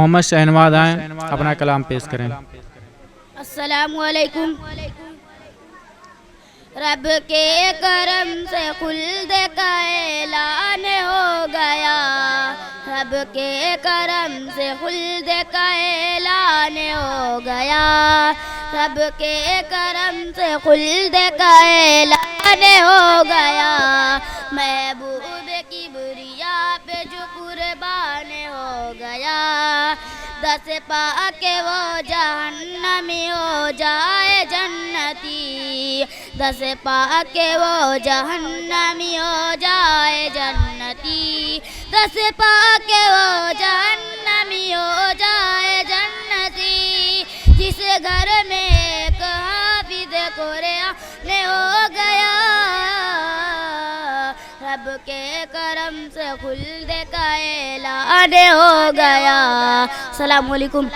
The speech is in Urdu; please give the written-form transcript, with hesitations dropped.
محمد شہنواز آئیں، اپنا کلام پیش کریں۔ السلام علیکم۔ رب کے کرم سے خلد کا اعلان ہو گیا، رب کے کرم سے خلد کا اعلان ہو گیا، رب کے کرم سے خلد کا اعلان ہو گیا، محبوب کبریا پہ جو قربان ہو گیا، دس پا کے وہ جہنمی ہو جائے جنتی، دس پا کے وہ جہنمی ہو جائے جنتی، دس پا کے وہ جہنمی ہو جائے جنتی، جس گھر میں ایک حافظ قرآن ہو گیا، رب کے کرم سے خلد کا اعلان ہو گیا۔ السلام علیکم۔